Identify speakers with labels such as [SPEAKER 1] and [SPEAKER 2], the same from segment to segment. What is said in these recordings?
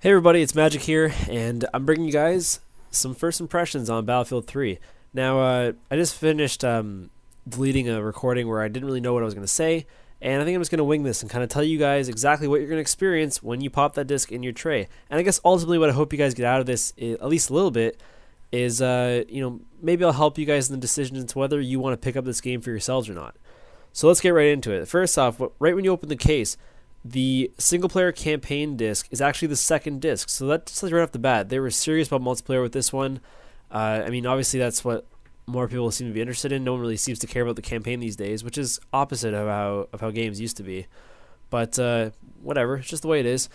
[SPEAKER 1] Hey everybody, it's Magic here, and I'm bringing you guys some first impressions on Battlefield 3. Now, I just finished deleting a recording where I didn't really know what I was going to say, and I think I'm just going to wing this and kind of tell you guys exactly what you're going to experience when you pop that disc in your tray. And I guess ultimately what I hope you guys get out of this, at least a little bit, is, maybe I'll help you guys in the decision into whether you want to pick up this game for yourselves or not. So let's get right into it. First off, right when you open the case, the single-player campaign disc is actually the second disc, so that just tells you right off the bat they were serious about multiplayer with this one. I mean, obviously that's what more people seem to be interested in. No one really seems to care about the campaign these days, which is opposite of how games used to be. But whatever, it's just the way it is.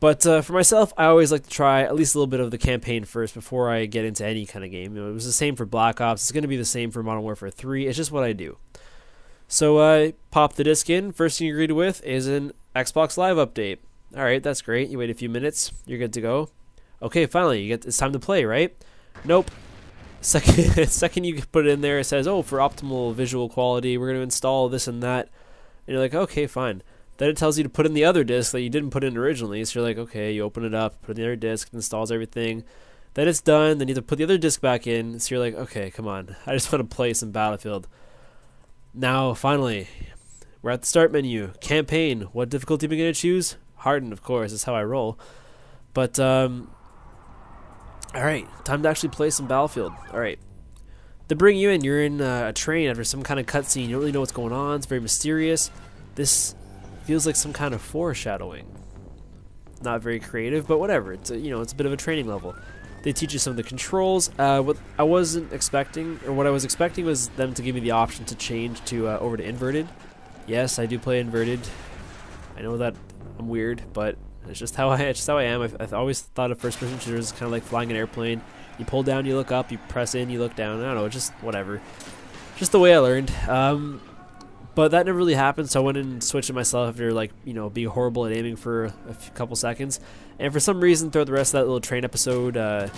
[SPEAKER 1] But for myself, I always like to try at least a little bit of the campaign first before I get into any kind of game. It was the same for Black Ops. It's going to be the same for Modern Warfare 3. It's just what I do. So I pop the disc in. First thing you're greeted with is an Xbox Live update. Alright, that's great. You wait a few minutes. You're good to go. Okay, finally, it's time to play, right? Nope. Second you put it in there, it says, oh, for optimal visual quality, we're going to install this and that. And you're like, okay, fine. Then it tells you to put in the other disc that you didn't put in originally. So you're like, okay, you open it up, put in the other disc, it installs everything. Then it's done. Then you have to put the other disc back in. So you're like, okay, come on. I just want to play some Battlefield. Now, finally, we're at the start menu. Campaign. What difficulty am I going to choose? Hardened, of course. That's how I roll. But, alright. Time to actually play some Battlefield. Alright. They bring you in. You're in a train after some kind of cutscene. You don't really know what's going on. It's very mysterious. This feels like some kind of foreshadowing. Not very creative, but whatever. It's it's a bit of a training level. They teach you some of the controls. What I wasn't expecting, or what I was expecting, was them to give me the option to change to over to inverted. Yes, I do play inverted. I know that I'm weird, but it's just how I am. I've always thought of first-person shooters as kind of like flying an airplane. You pull down, you look up. You press in, you look down. I don't know, just whatever. Just the way I learned. But that never really happened, so I went and switched it myself after, being horrible at aiming for a couple seconds. And for some reason, throughout the rest of that little train episode, I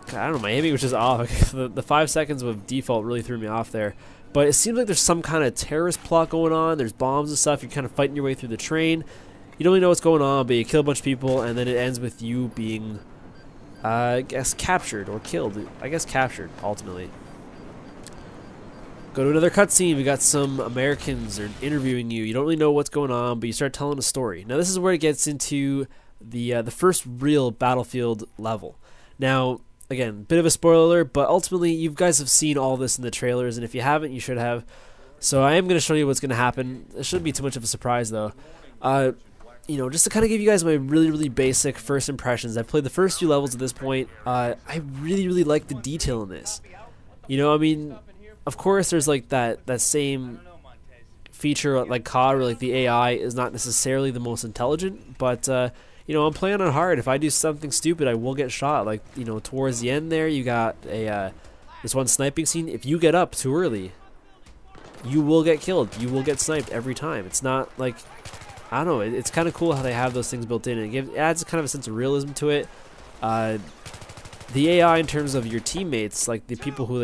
[SPEAKER 1] don't know, my aiming was just off. The 5 seconds of default really threw me off there. But it seems like there's some kind of terrorist plot going on. There's bombs and stuff. You're kind of fighting your way through the train. You don't really know what's going on, but you kill a bunch of people, and then it ends with you being, I guess, captured or killed. I guess captured, ultimately. Go to another cutscene. We got some Americans are interviewing you. You don't really know what's going on, but you start telling a story. Now this is where it gets into the first real Battlefield level. Now, again, bit of a spoiler, but ultimately you guys have seen all this in the trailers, and if you haven't, you should have. So I am going to show you what's going to happen. It shouldn't be too much of a surprise though. Just to kind of give you guys my really basic first impressions. I've played the first few levels at this point. I really like the detail in this. I mean, of course, there's like that same feature like COD where like the AI is not necessarily the most intelligent, but I'm playing on hard. If I do something stupid, I will get shot. Like towards the end there, you got this one sniping scene. If you get up too early, you will get killed. You will get sniped every time. It's not like, I don't know. It's kind of cool how they have those things built in. It adds kind of a sense of realism to it. The AI in terms of your teammates, like the people who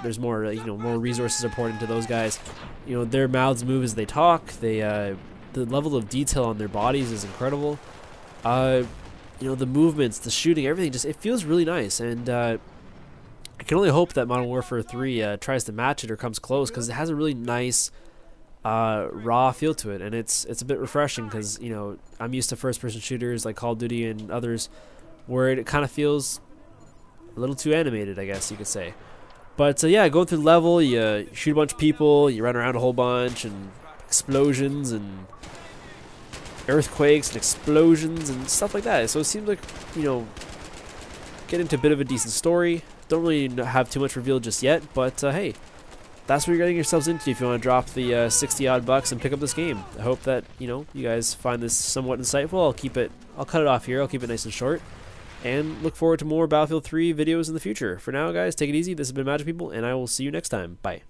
[SPEAKER 1] there's more more resources are poured into those guys. Their mouths move as they talk. The level of detail on their bodies is incredible. The movements, the shooting, everything it feels really nice. And I can only hope that Modern Warfare 3 tries to match it or comes close, because it has a really nice raw feel to it, and it's a bit refreshing because I'm used to first-person shooters like Call of Duty and others where it kind of feels a little too animated, I guess you could say. But yeah, going through the level, you shoot a bunch of people, you run around a whole bunch, and explosions and earthquakes and explosions and stuff like that. So it seems like, get into a bit of a decent story. Don't really have too much revealed just yet, but hey, that's what you're getting yourselves into if you want to drop the 60 odd bucks and pick up this game. I hope that you guys find this somewhat insightful. I'll cut it off here. I'll keep it nice and short. And look forward to more Battlefield 3 videos in the future. For now, guys, take it easy. This has been Magic People, and I will see you next time. Bye.